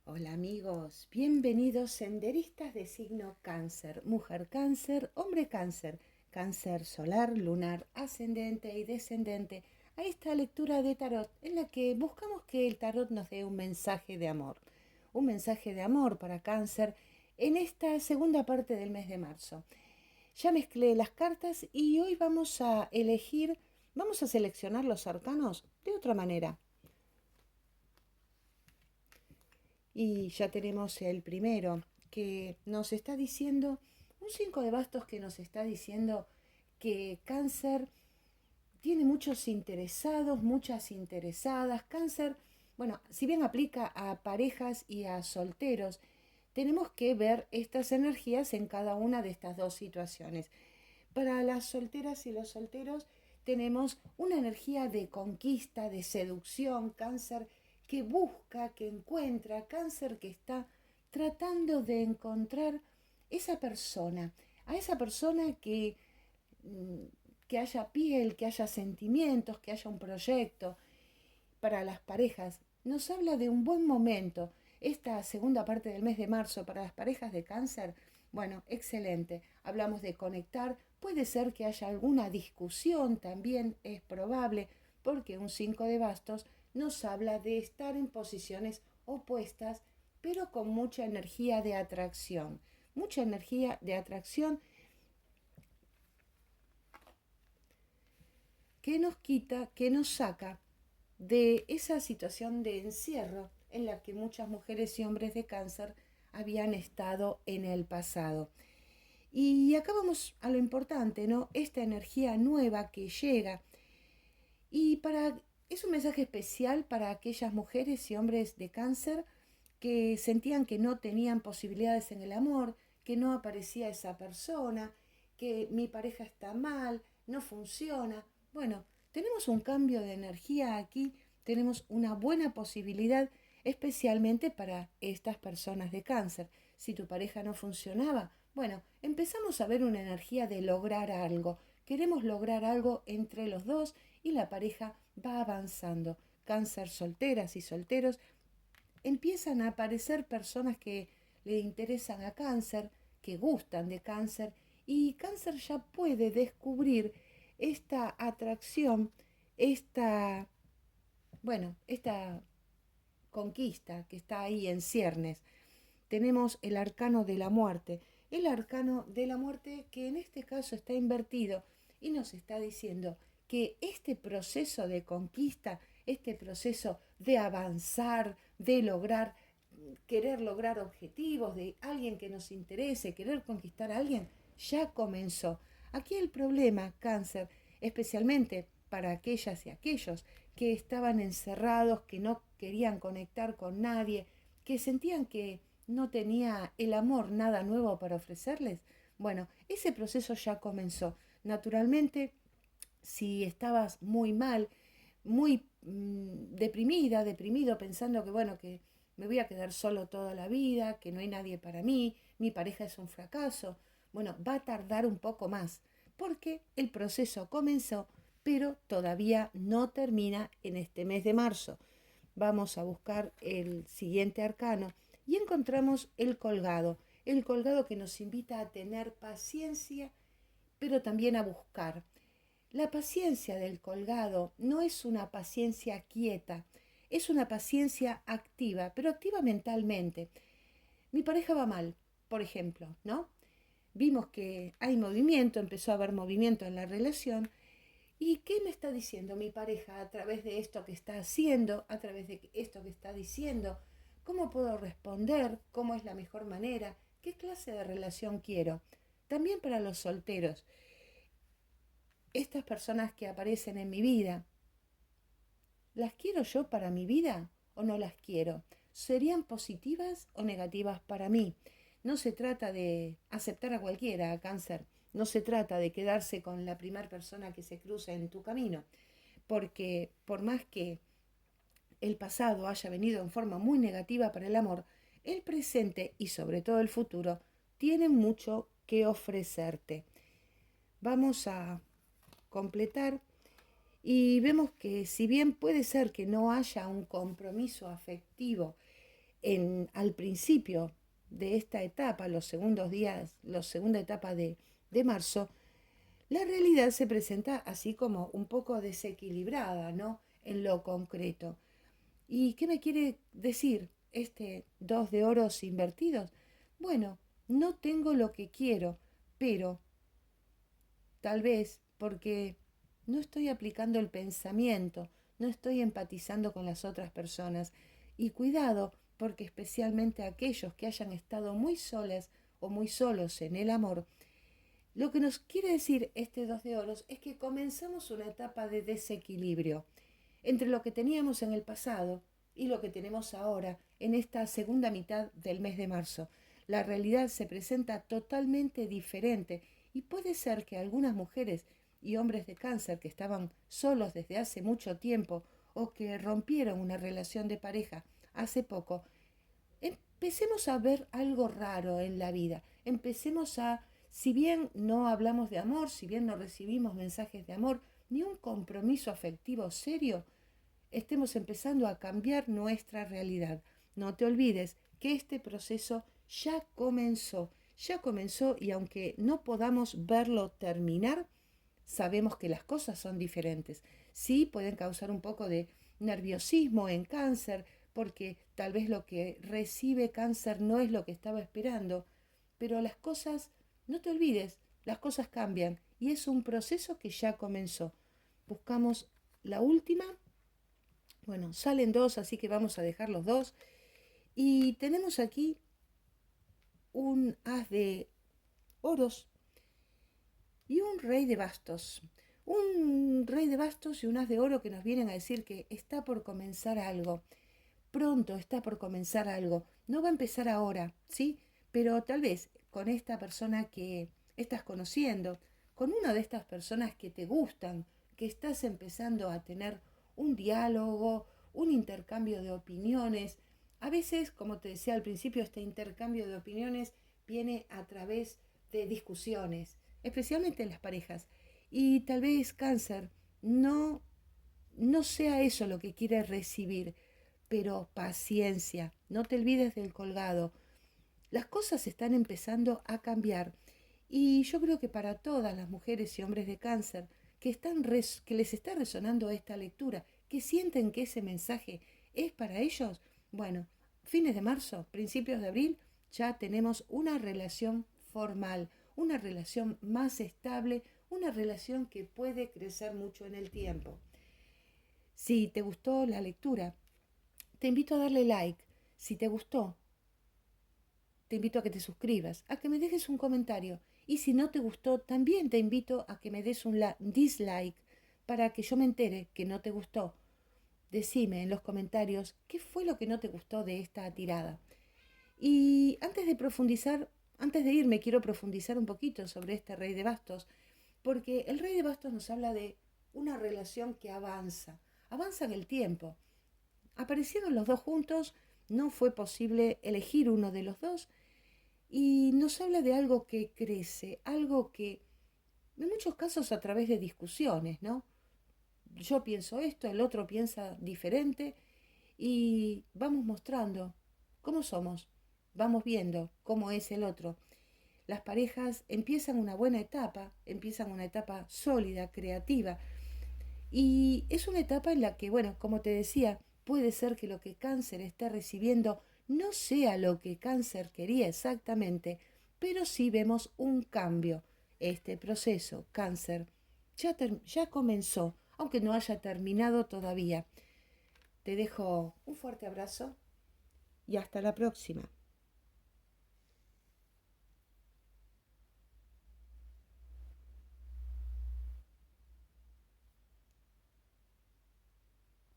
Hola amigos, bienvenidos senderistas de signo cáncer, mujer cáncer, hombre cáncer, cáncer solar, lunar, ascendente y descendente, a esta lectura de tarot en la que buscamos que el tarot nos dé un mensaje de amor para cáncer en esta segunda parte del mes de marzo. Ya mezclé las cartas y hoy vamos a seleccionar los arcanos de otra manera. Y ya tenemos el primero, que nos está diciendo, un 5 de bastos que nos está diciendo que cáncer tiene muchos interesados, muchas interesadas. Cáncer, bueno, si bien aplica a parejas y a solteros, tenemos que ver estas energías en cada una de estas dos situaciones. Para las solteras y los solteros tenemos una energía de conquista, de seducción, cáncer que busca, que encuentra, cáncer que está tratando de encontrar esa persona, a esa persona que haya piel, que haya sentimientos, que haya un proyecto. Para las parejas nos habla de un buen momento. Esta segunda parte del mes de marzo para las parejas de cáncer, bueno, excelente. Hablamos de conectar, puede ser que haya alguna discusión, también es probable, porque un 5 de bastos nos habla de estar en posiciones opuestas, pero con mucha energía de atracción. Mucha energía de atracción que nos quita, que nos saca de esa situación de encierro en la que muchas mujeres y hombres de cáncer habían estado en el pasado. Y acá vamos a lo importante, ¿no? Esta energía nueva que llega y es un mensaje especial para aquellas mujeres y hombres de cáncer que sentían que no tenían posibilidades en el amor, que no aparecía esa persona, que mi pareja está mal, no funciona. Bueno, tenemos un cambio de energía aquí, tenemos una buena posibilidad, especialmente para estas personas de cáncer. Si tu pareja no funcionaba, bueno, empezamos a ver una energía de lograr algo. Queremos lograr algo entre los dos y la pareja va avanzando. Cáncer, solteras y solteros, empiezan a aparecer personas que le interesan a cáncer, que gustan de cáncer, y cáncer ya puede descubrir esta atracción, esta, esta conquista que está ahí en ciernes. Tenemos el arcano de la muerte, el arcano de la muerte que en este caso está invertido y nos está diciendo que este proceso de conquista, este proceso de avanzar, de lograr, querer lograr objetivos, de alguien que nos interese, querer conquistar a alguien, ya comenzó. Aquí el problema, cáncer, especialmente para aquellas y aquellos que estaban encerrados, que no querían conectar con nadie, que sentían que no tenía el amor nada nuevo para ofrecerles. Bueno, ese proceso ya comenzó. Naturalmente, si estabas muy mal, muy deprimida, deprimido, pensando que bueno, que me voy a quedar solo toda la vida, que no hay nadie para mí, mi pareja es un fracaso, bueno, va a tardar un poco más, porque el proceso comenzó, pero todavía no termina en este mes de marzo. Vamos a buscar el siguiente arcano y encontramos el colgado que nos invita a tener paciencia, pero también a buscar. La paciencia del colgado no es una paciencia quieta, es una paciencia activa, pero activa mentalmente. Mi pareja va mal, por ejemplo, ¿no? Vimos que hay movimiento, empezó a haber movimiento en la relación. ¿Y qué me está diciendo mi pareja a través de esto que está haciendo, a través de esto que está diciendo? ¿Cómo puedo responder? ¿Cómo es la mejor manera? ¿Qué clase de relación quiero? También para los solteros, estas personas que aparecen en mi vida, ¿las quiero yo para mi vida o no las quiero? ¿Serían positivas o negativas para mí? No se trata de aceptar a cualquiera, a cáncer. No se trata de quedarse con la primera persona que se cruza en tu camino. Porque por más que el pasado haya venido en forma muy negativa para el amor, el presente y sobre todo el futuro tienen mucho que ofrecerte. Vamos a completar y vemos que si bien puede ser que no haya un compromiso afectivo al principio de esta etapa, los segundos días, la segunda etapa de marzo, la realidad se presenta así como un poco desequilibrada, ¿no? En lo concreto. ¿Y qué me quiere decir este 2 de oros invertidos? Bueno, no tengo lo que quiero, pero tal vez porque no estoy aplicando el pensamiento, no estoy empatizando con las otras personas. Y cuidado, porque especialmente aquellos que hayan estado muy solas o muy solos en el amor, lo que nos quiere decir este 2 de oros es que comenzamos una etapa de desequilibrio entre lo que teníamos en el pasado y lo que tenemos ahora en esta segunda mitad del mes de marzo. La realidad se presenta totalmente diferente y puede ser que algunas mujeres y hombres de cáncer que estaban solos desde hace mucho tiempo o que rompieron una relación de pareja hace poco, empecemos a ver algo raro en la vida. Empecemos a, si bien no hablamos de amor, si bien no recibimos mensajes de amor, ni un compromiso afectivo serio, estemos empezando a cambiar nuestra realidad. No te olvides que este proceso ya comenzó y aunque no podamos verlo terminar, sabemos que las cosas son diferentes. Sí, pueden causar un poco de nerviosismo en cáncer, porque tal vez lo que recibe cáncer no es lo que estaba esperando, pero las cosas, no te olvides, las cosas cambian y es un proceso que ya comenzó. Buscamos la última. Bueno, salen dos, así que vamos a dejar los dos. Y tenemos aquí un as de oros y un rey de bastos. Un rey de bastos y un as de oro que nos vienen a decir que está por comenzar algo. Pronto está por comenzar algo. No va a empezar ahora, ¿sí? Pero tal vez con esta persona que estás conociendo, con una de estas personas que te gustan, que estás empezando a tener un diálogo, un intercambio de opiniones. A veces, como te decía al principio, este intercambio de opiniones viene a través de discusiones, especialmente en las parejas. Y tal vez cáncer no sea eso lo que quiere recibir, pero paciencia, no te olvides del colgado. Las cosas están empezando a cambiar y yo creo que para todas las mujeres y hombres de cáncer que les está resonando esta lectura, que sienten que ese mensaje es para ellos, bueno, fines de marzo, principios de abril, ya tenemos una relación formal, una relación más estable, una relación que puede crecer mucho en el tiempo. Si te gustó la lectura, te invito a darle like. Si te gustó, te invito a que te suscribas, a que me dejes un comentario. Y si no te gustó, también te invito a que me des un dislike para que yo me entere que no te gustó. Decime en los comentarios qué fue lo que no te gustó de esta tirada. Y antes de irme, quiero profundizar un poquito sobre este rey de bastos, porque el rey de bastos nos habla de una relación que avanza en el tiempo. Aparecieron los dos juntos, no fue posible elegir uno de los dos y nos habla de algo que crece, algo que en muchos casos a través de discusiones, ¿no? Yo pienso esto, el otro piensa diferente y vamos mostrando cómo somos, vamos viendo cómo es el otro. Las parejas empiezan una etapa sólida, creativa, y es una etapa en la que, bueno, como te decía, puede ser que lo que cáncer esté recibiendo no sea lo que cáncer quería exactamente, pero sí vemos un cambio. Este proceso, cáncer, ya comenzó, aunque no haya terminado todavía. Te dejo un fuerte abrazo y hasta la próxima.